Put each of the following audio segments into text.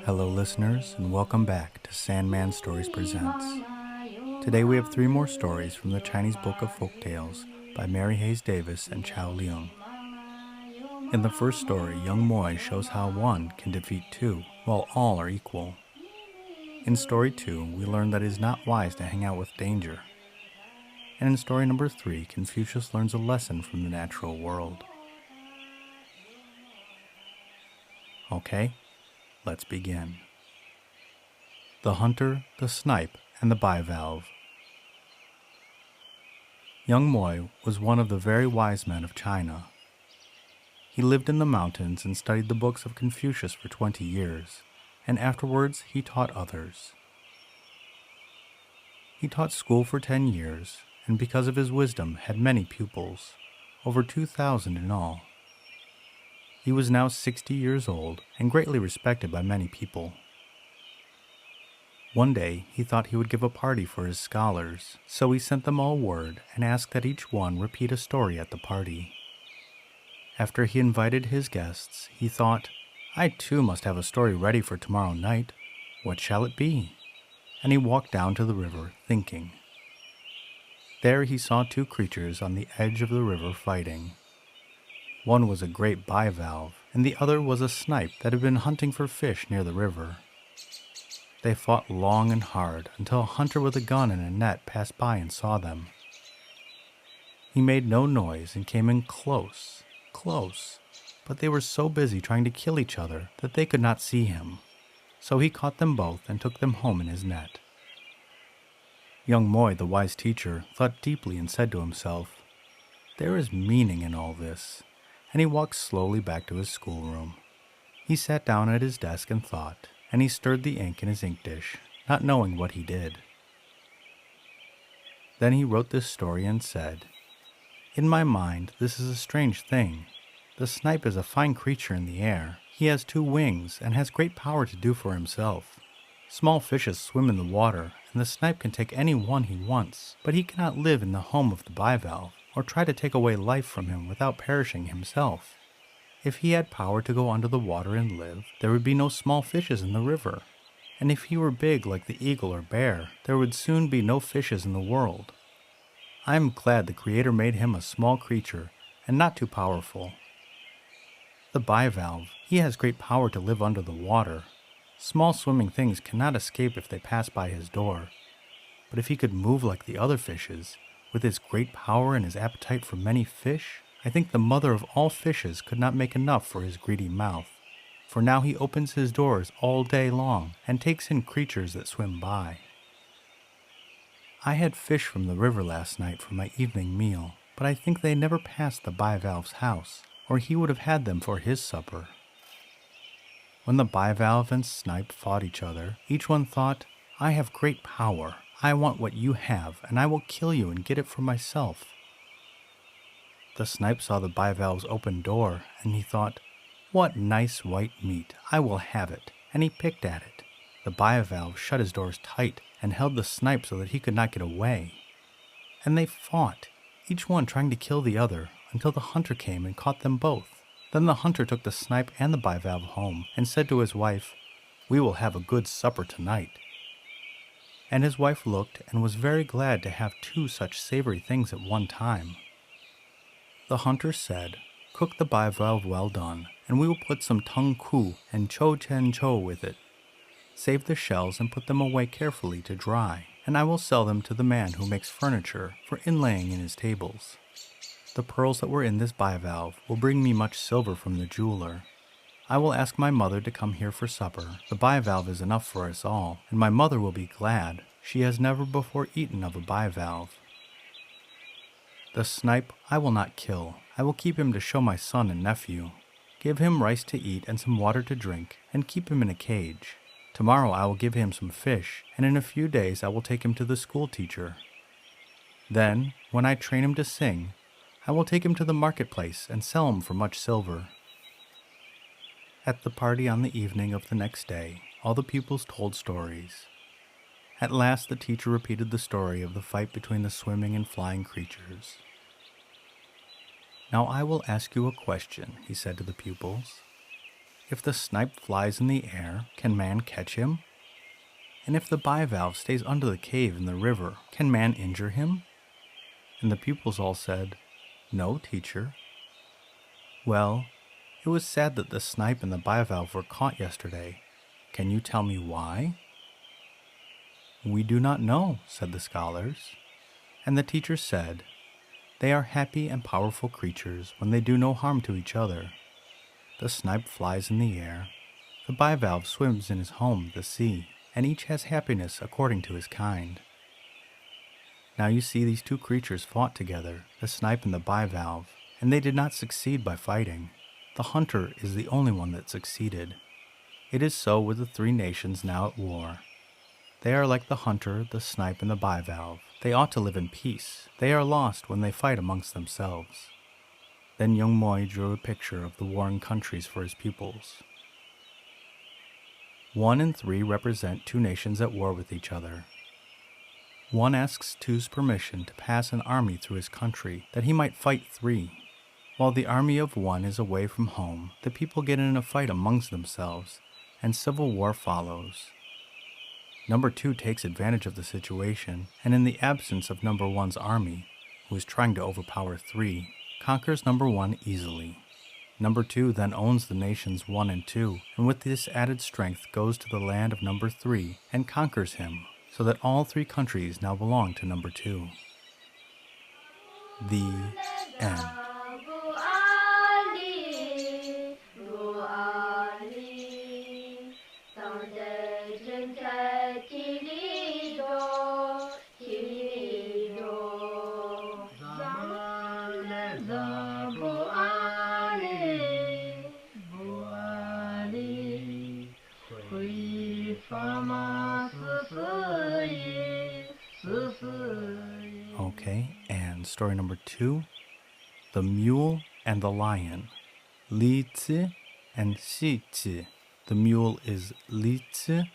Hello listeners, and welcome back to Sandman Stories Presents. Today we have 3 more stories from the Chinese Book of Folktales by Mary Hayes Davis and Chao Leung. In the first story, young Moi shows how 1 can defeat 2, while all are equal. In story 2, we learn that it is not wise to hang out with danger. And in story number 3, Confucius learns a lesson from the natural world. Okay, let's begin. The Hunter, the Snipe, and the Bivalve. Young Moi was one of the very wise men of China. He lived in the mountains and studied the books of Confucius for 20 years, and afterwards he taught others. He taught school for 10 years, and because of his wisdom had many pupils, over 2,000 in all. He was now 60 years old and greatly respected by many people. One day, he thought he would give a party for his scholars, so he sent them all word and asked that each one repeat a story at the party. After he invited his guests, he thought, I too must have a story ready for tomorrow night. What shall it be? And he walked down to the river, thinking. There he saw 2 creatures on the edge of the river fighting. One was a great bivalve, and the other was a snipe that had been hunting for fish near the river. They fought long and hard until a hunter with a gun and a net passed by and saw them. He made no noise and came in close, but they were so busy trying to kill each other that they could not see him. So he caught them both and took them home in his net. Young Moi, the wise teacher, thought deeply and said to himself, There is meaning in all this, and he walked slowly back to his schoolroom. He sat down at his desk and thought, and he stirred the ink in his ink dish, not knowing what he did. Then he wrote this story and said, In my mind, this is a strange thing. The snipe is a fine creature in the air. He has 2 wings and has great power to do for himself. Small fishes swim in the water, and the snipe can take any one he wants, but he cannot live in the home of the bivalve, or try to take away life from him without perishing himself. If he had power to go under the water and live, there would be no small fishes in the river. And if he were big like the eagle or bear, there would soon be no fishes in the world. I am glad the Creator made him a small creature, and not too powerful. The bivalve, he has great power to live under the water. Small swimming things cannot escape if they pass by his door. But if he could move like the other fishes, with his great power and his appetite for many fish, I think the mother of all fishes could not make enough for his greedy mouth, for now he opens his doors all day long and takes in creatures that swim by. I had fish from the river last night for my evening meal, but I think they never passed the bivalve's house, or he would have had them for his supper. When the bivalve and snipe fought each other, each one thought, I have great power. I want what you have, and I will kill you and get it for myself. The snipe saw the bivalve's open door, and he thought, What nice white meat, I will have it, and he picked at it. The bivalve shut his doors tight and held the snipe so that he could not get away. And they fought, each one trying to kill the other, until the hunter came and caught them both. Then the hunter took the snipe and the bivalve home, and said to his wife, We will have a good supper tonight. And his wife looked and was very glad to have 2 such savory things at one time. The hunter said, Cook the bivalve well done, and we will put some tung ku and cho chen cho with it. Save the shells and put them away carefully to dry, and I will sell them to the man who makes furniture for inlaying in his tables. The pearls that were in this bivalve will bring me much silver from the jeweler. I will ask my mother to come here for supper. The bivalve is enough for us all, and my mother will be glad. She has never before eaten of a bivalve. The snipe I will not kill. I will keep him to show my son and nephew. Give him rice to eat and some water to drink, and keep him in a cage. Tomorrow I will give him some fish, and in a few days I will take him to the school teacher. Then, when I train him to sing, I will take him to the marketplace and sell him for much silver. At the party on the evening of the next day, all the pupils told stories. At last the teacher repeated the story of the fight between the swimming and flying creatures. "Now I will ask you a question," he said to the pupils. "If the snipe flies in the air, can man catch him? And if the bivalve stays under the cave in the river, can man injure him?" And the pupils all said, "No, teacher." "Well, it was said that the snipe and the bivalve were caught yesterday. Can you tell me why?" "We do not know," said the scholars. And the teacher said, "They are happy and powerful creatures when they do no harm to each other. The snipe flies in the air, the bivalve swims in his home, the sea, and each has happiness according to his kind. Now you see these two creatures fought together, the snipe and the bivalve, and they did not succeed by fighting. The hunter is the only one that succeeded. It is so with the three nations now at war. They are like the hunter, the snipe, and the bivalve. They ought to live in peace. They are lost when they fight amongst themselves." Then young Moi drew a picture of the warring countries for his pupils. 1 and 3 represent two nations at war with each other. 1 asks 2's permission to pass an army through his country that he might fight 3. While the army of 1 is away from home, the people get in a fight amongst themselves, and civil war follows. Number 2 takes advantage of the situation, and in the absence of number 1's army, who is trying to overpower 3, conquers number 1 easily. Number 2 then owns the nations 1 and 2, and with this added strength goes to the land of number 3 and conquers him, so that all 3 countries now belong to number 2. The end. Okay, and story number 2, The Mule and the Lion. Li-Tzi and Xi-Tzi. The mule is Li-Tzi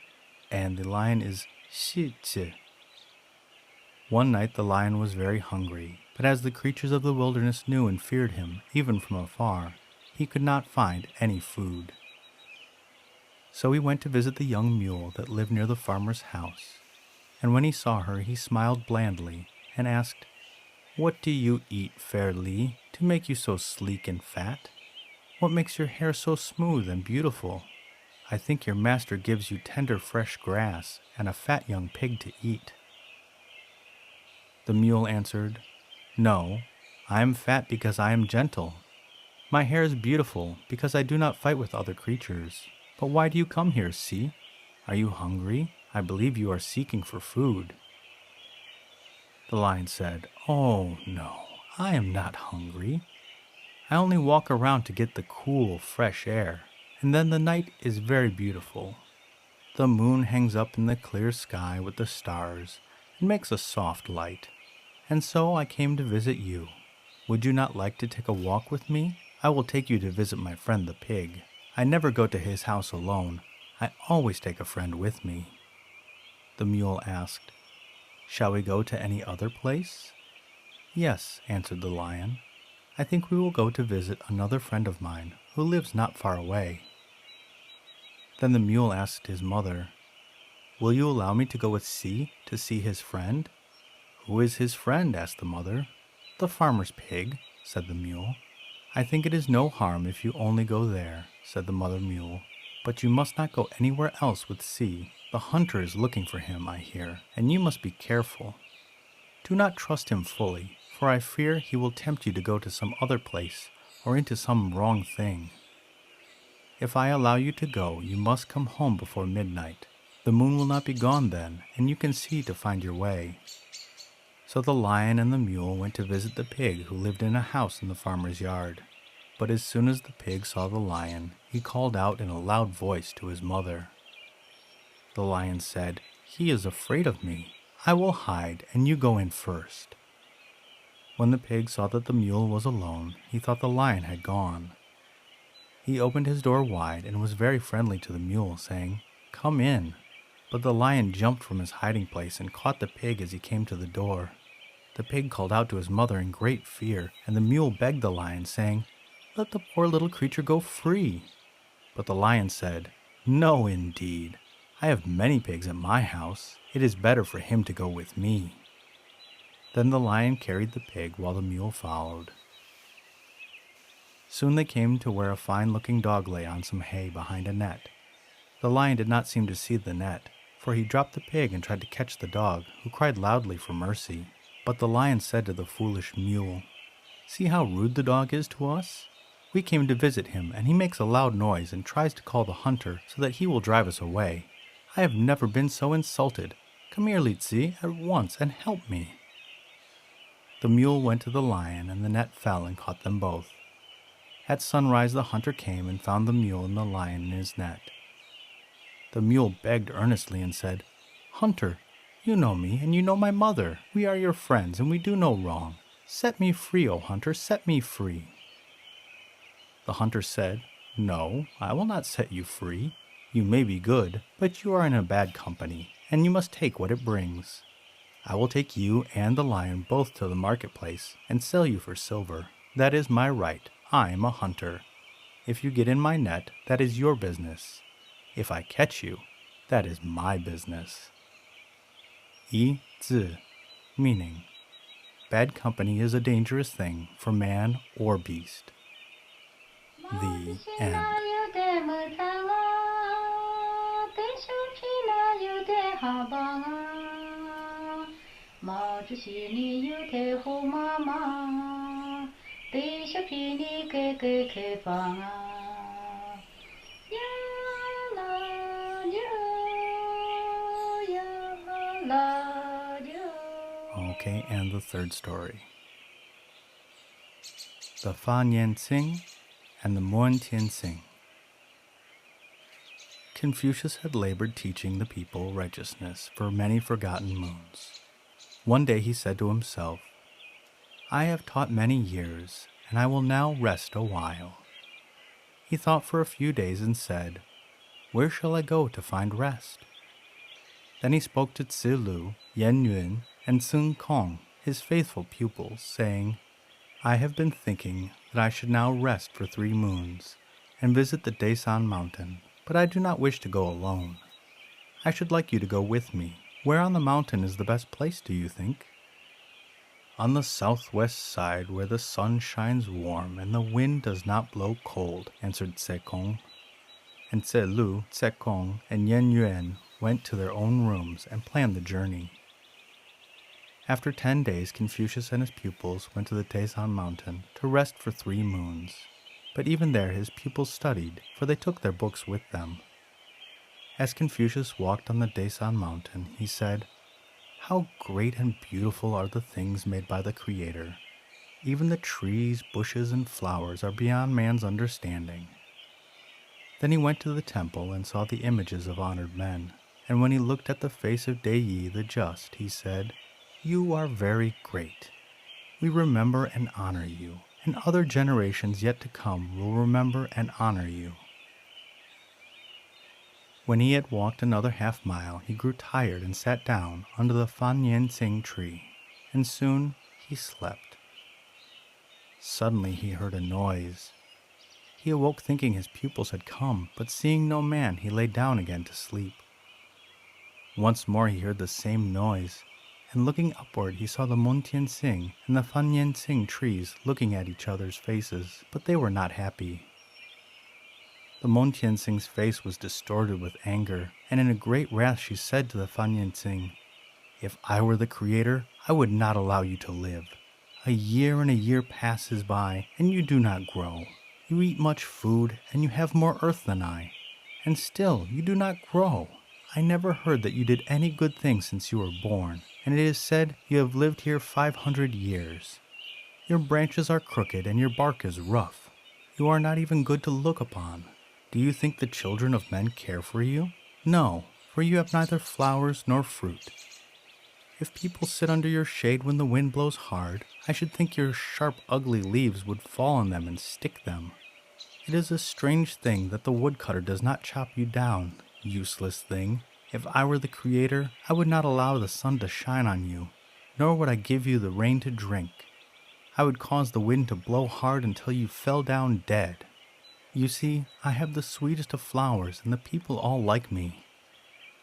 and the lion is Xi-Tzi. One night the lion was very hungry, but as the creatures of the wilderness knew and feared him, even from afar, he could not find any food. So he went to visit the young mule that lived near the farmer's house, and when he saw her he smiled blandly and asked, "What do you eat, fair Li, to make you so sleek and fat? What makes your hair so smooth and beautiful? I think your master gives you tender fresh grass and a fat young pig to eat." The mule answered, "No, I am fat because I am gentle. My hair is beautiful because I do not fight with other creatures. But why do you come here, see? Are you hungry? I believe you are seeking for food." The lion said, "Oh, no, I am not hungry. I only walk around to get the cool, fresh air, and then the night is very beautiful. The moon hangs up in the clear sky with the stars and makes a soft light, and so I came to visit you. Would you not like to take a walk with me? I will take you to visit my friend the pig. I never go to his house alone. I always take a friend with me." The mule asked, "Shall we go to any other place?" "Yes," answered the lion. "I think we will go to visit another friend of mine who lives not far away." Then the mule asked his mother, "Will you allow me to go with Si to see his friend?" "Who is his friend?" asked the mother. "The farmer's pig," said the mule. "I think it is no harm if you only go there," said the mother mule. "But you must not go anywhere else with Si. The hunter is looking for him, I hear, and you must be careful. Do not trust him fully, for I fear he will tempt you to go to some other place or into some wrong thing. If I allow you to go, you must come home before midnight. The moon will not be gone then, and you can see to find your way." So the lion and the mule went to visit the pig who lived in a house in the farmer's yard. But as soon as the pig saw the lion, he called out in a loud voice to his mother. The lion said, "He is afraid of me. I will hide, and you go in first." When the pig saw that the mule was alone, he thought the lion had gone. He opened his door wide and was very friendly to the mule, saying, "Come in." But the lion jumped from his hiding place and caught the pig as he came to the door. The pig called out to his mother in great fear, and the mule begged the lion, saying, "Let the poor little creature go free." But the lion said, "No, indeed. I have many pigs at my house. It is better for him to go with me." Then the lion carried the pig while the mule followed. Soon they came to where a fine-looking dog lay on some hay behind a net. The lion did not seem to see the net, for he dropped the pig and tried to catch the dog, who cried loudly for mercy. But the lion said to the foolish mule, "See how rude the dog is to us? We came to visit him, and he makes a loud noise and tries to call the hunter so that he will drive us away. I have never been so insulted. Come here, Litsi, at once and help me." The mule went to the lion, and the net fell and caught them both. At sunrise the hunter came and found the mule and the lion in his net. The mule begged earnestly and said, "Hunter, you know me, and you know my mother. We are your friends, and we do no wrong. Set me free, O hunter, set me free." The hunter said, "No, I will not set you free. You may be good, but you are in a bad company, and you must take what it brings. I will take you and the lion both to the marketplace and sell you for silver. That is my right. I am a hunter. If you get in my net, that is your business. If I catch you, that is my business." Yi-zi, meaning, bad company is a dangerous thing for man or beast. The end. Okay, and the third story. The Fa-Nien-Ts'ing and the Mön-Tien-Sing. Confucius had labored teaching the people righteousness for many forgotten moons. One day he said to himself, "I have taught many years, and I will now rest a while." He thought for a few days and said, "Where shall I go to find rest?" Then he spoke to Tzu Lu, Yen Yun, and Sun Kong, his faithful pupils, saying, "I have been thinking that I should now rest for 3 moons and visit the Daesan mountain, but I do not wish to go alone. I should like you to go with me. Where on the mountain is the best place, do you think?" "On the southwest side, where the sun shines warm and the wind does not blow cold," answered Tse Kong. And Tse Lu, Tse Kong, and Yen Yuan went to their own rooms and planned the journey. After 10 days, Confucius and his pupils went to the Daesan mountain to rest for 3 moons. But even there his pupils studied, for they took their books with them. As Confucius walked on the Daesan mountain, he said, "How great and beautiful are the things made by the Creator. Even the trees, bushes, and flowers are beyond man's understanding." Then he went to the temple and saw the images of honored men, and when he looked at the face of Dei Yi the Just, he said, "You are very great. We remember and honor you, and other generations yet to come will remember and honor you." When he had walked another half-mile, he grew tired and sat down under the Fa-Nien-Ts'ing tree, and soon he slept. Suddenly he heard a noise. He awoke thinking his pupils had come, but seeing no man, he lay down again to sleep. Once more he heard the same noise, and looking upward he saw the Mön-Tien-Sing and the Fa-Nien-Ts'ing trees looking at each other's faces, but they were not happy. The Mön-Tien-Sing's face was distorted with anger, and in a great wrath she said to the Fa-Nien-Ts'ing, "If I were the Creator, I would not allow you to live. A year and a year passes by, and you do not grow. You eat much food, and you have more earth than I, and still you do not grow. I never heard that you did any good thing since you were born, and it is said you have lived here 500 years. Your branches are crooked, and your bark is rough. You are not even good to look upon. Do you think the children of men care for you? No, for you have neither flowers nor fruit. If people sit under your shade when the wind blows hard, I should think your sharp, ugly leaves would fall on them and stick them. It is a strange thing that the woodcutter does not chop you down, useless thing. If I were the Creator, I would not allow the sun to shine on you, nor would I give you the rain to drink. I would cause the wind to blow hard until you fell down dead. You see, I have the sweetest of flowers, and the people all like me.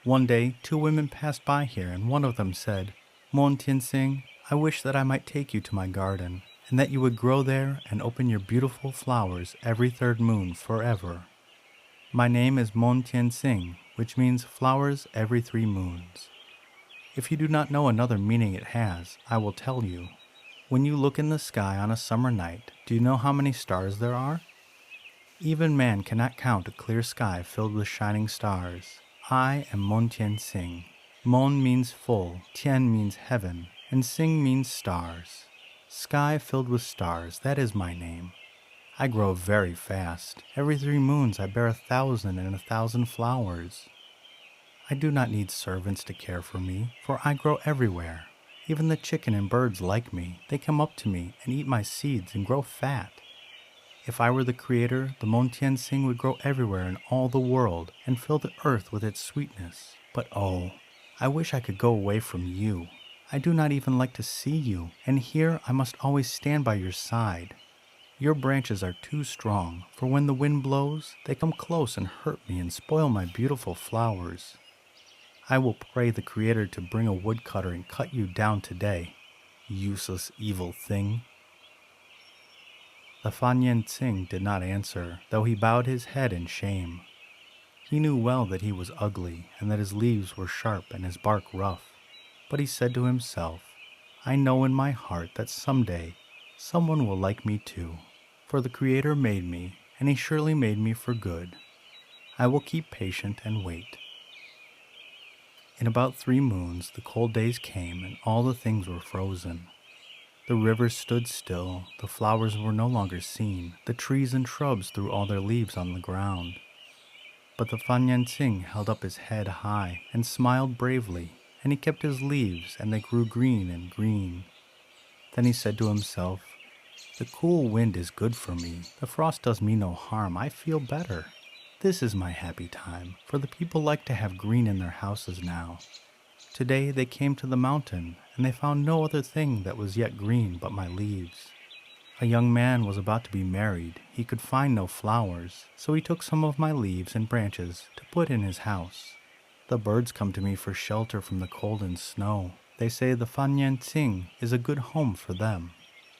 One day, 2 women passed by here, and one of them said, Mön-Tien-Sing, I wish that I might take you to my garden, and that you would grow there and open your beautiful flowers every 3rd moon forever. My name is Mön-Tien-Sing, which means flowers every 3 moons. If you do not know another meaning it has, I will tell you. When you look in the sky on a summer night, do you know how many stars there are? Even man cannot count a clear sky filled with shining stars. I am Mön-Tien-Sing. Mön means full, Tien means heaven, and Sing means stars. Sky filled with stars, that is my name. I grow very fast. Every 3 moons I bear 1,000 and 1,000 flowers. I do not need servants to care for me, for I grow everywhere. Even the chicken and birds like me. They come up to me and eat my seeds and grow fat. If I were the Creator, the Mön-Tien-Sing would grow everywhere in all the world and fill the earth with its sweetness. But oh, I wish I could go away from you. I do not even like to see you, and here I must always stand by your side. Your branches are too strong, for when the wind blows, they come close and hurt me and spoil my beautiful flowers. I will pray the Creator to bring a woodcutter and cut you down today, useless evil thing. The Fa-Nien-Ts'ing did not answer, though he bowed his head in shame. He knew well that he was ugly, and that his leaves were sharp and his bark rough. But he said to himself, I know in my heart that someday someone will like me too, for the Creator made me, and he surely made me for good. I will keep patient and wait. In about 3 moons the cold days came, and all the things were frozen. The rivers stood still, the flowers were no longer seen, the trees and shrubs threw all their leaves on the ground. But the Fa-Nien-Ts'ing held up his head high and smiled bravely, and he kept his leaves, and they grew green and green. Then he said to himself, The cool wind is good for me, the frost does me no harm, I feel better. This is my happy time, for the people like to have green in their houses now. Today they came to the mountain, and they found no other thing that was yet green but my leaves. A young man was about to be married. He could find no flowers, so he took some of my leaves and branches to put in his house. The birds come to me for shelter from the cold and snow. They say the Fa-Nien-Ts'ing is a good home for them.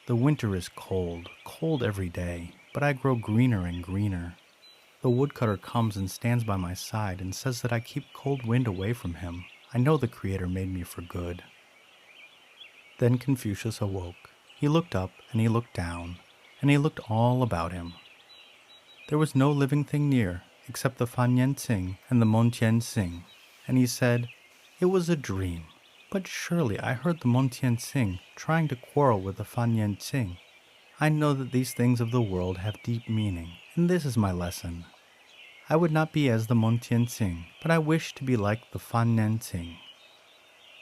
The winter is cold, cold every day, but I grow greener and greener. The woodcutter comes and stands by my side and says that I keep cold wind away from him. I know the Creator made me for good. Then Confucius awoke. He looked up and he looked down, and he looked all about him. There was no living thing near except the Fa-Nien-Ts'ing and the Mön-Tien-Sing, and he said, It was a dream, but surely I heard the Mön-Tien-Sing trying to quarrel with the Fa-Nien-Ts'ing. I know that these things of the world have deep meaning, and this is my lesson. I would not be as the Mön-Tien-Sing, but I wish to be like the Fa-Nien-Ts'ing.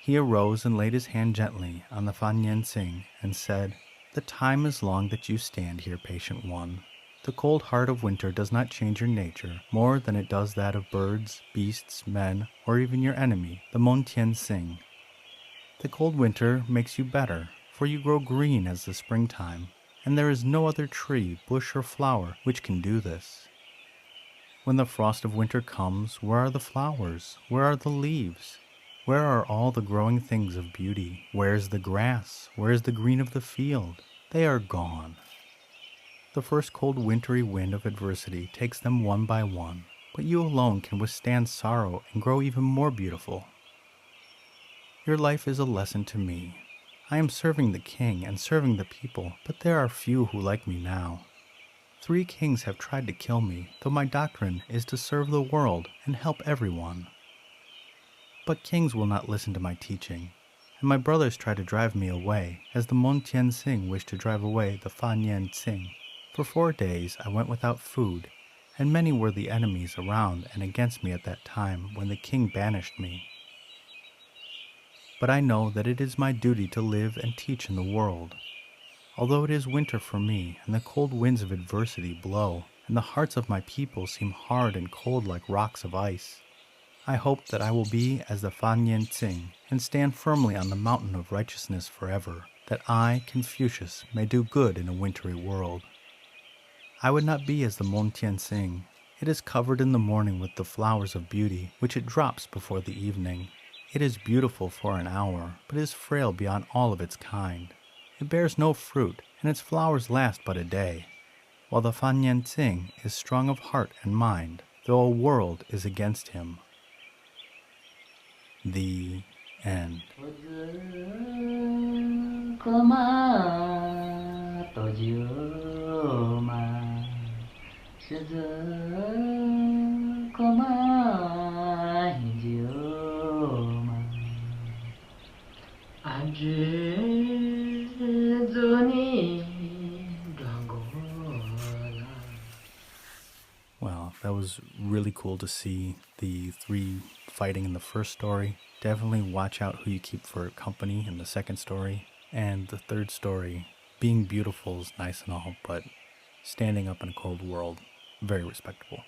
He arose and laid his hand gently on the Fa-Nien-Ts'ing and said, The time is long that you stand here, patient one. The cold heart of winter does not change your nature more than it does that of birds, beasts, men, or even your enemy, the Mön-Tien-Sing. The cold winter makes you better, for you grow green as the springtime, and there is no other tree, bush, or flower which can do this. When the frost of winter comes, where are the flowers? Where are the leaves? Where are all the growing things of beauty? Where is the grass? Where is the green of the field? They are gone. The first cold wintry wind of adversity takes them one by one, but you alone can withstand sorrow and grow even more beautiful. Your life is a lesson to me. I am serving the king and serving the people, but there are few who like me now. 3 kings have tried to kill me, though my doctrine is to serve the world and help everyone. But kings will not listen to my teaching, and my brothers try to drive me away, as the Mön-Tien-Sing wished to drive away the Fa-Nien-Ts'ing. For 4 days I went without food, and many were the enemies around and against me at that time when the king banished me. But I know that it is my duty to live and teach in the world. Although it is winter for me, and the cold winds of adversity blow, and the hearts of my people seem hard and cold like rocks of ice, I hope that I will be as the Fa-Nien-Ts'ing and stand firmly on the mountain of righteousness forever, that I, Confucius, may do good in a wintry world. I would not be as the Mön-Tien-Sing. It is covered in the morning with the flowers of beauty, which it drops before the evening. It is beautiful for an hour, but is frail beyond all of its kind. It bears no fruit, and its flowers last but a day, while the Fa-Nien-Ts'ing is strong of heart and mind, though a world is against him. The end. Well, that was really cool to see the three fighting in the first story. Definitely watch out who you keep for company in the second story. And the third story, being beautiful is nice and all, but standing up in a cold world, very respectable.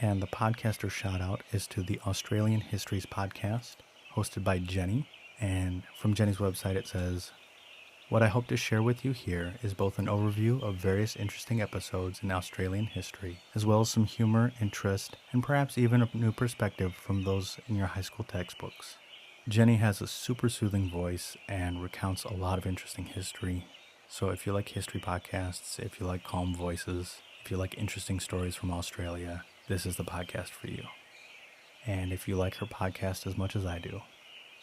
And the podcaster shout-out is to the Australian Histories podcast, hosted by Jenny. And from Jenny's website it says, "What I hope to share with you here is both an overview of various interesting episodes in Australian history, as well as some humor, interest, and perhaps even a new perspective from those in your high school textbooks." Jenny has a super soothing voice and recounts a lot of interesting history. So if you like history podcasts, if you like calm voices, if you like interesting stories from Australia, this is the podcast for you. And if you like her podcast as much as I do,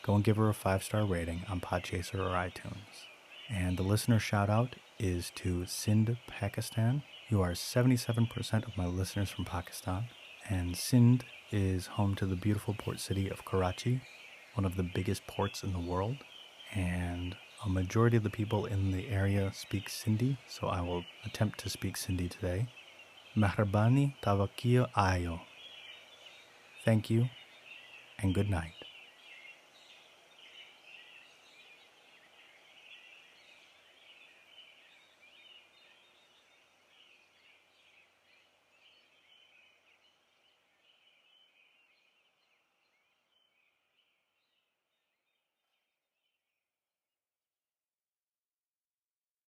go and give her a 5-star rating on Podchaser or iTunes. And the listener shout out is to Sindh, Pakistan. You are 77% of my listeners from Pakistan. And Sindh is home to the beautiful port city of Karachi, one of the biggest ports in the world. And a majority of the people in the area speak Sindhi, so I will attempt to speak Sindhi today. Mehrabani tawakkiyo ayo. Thank you, and good night.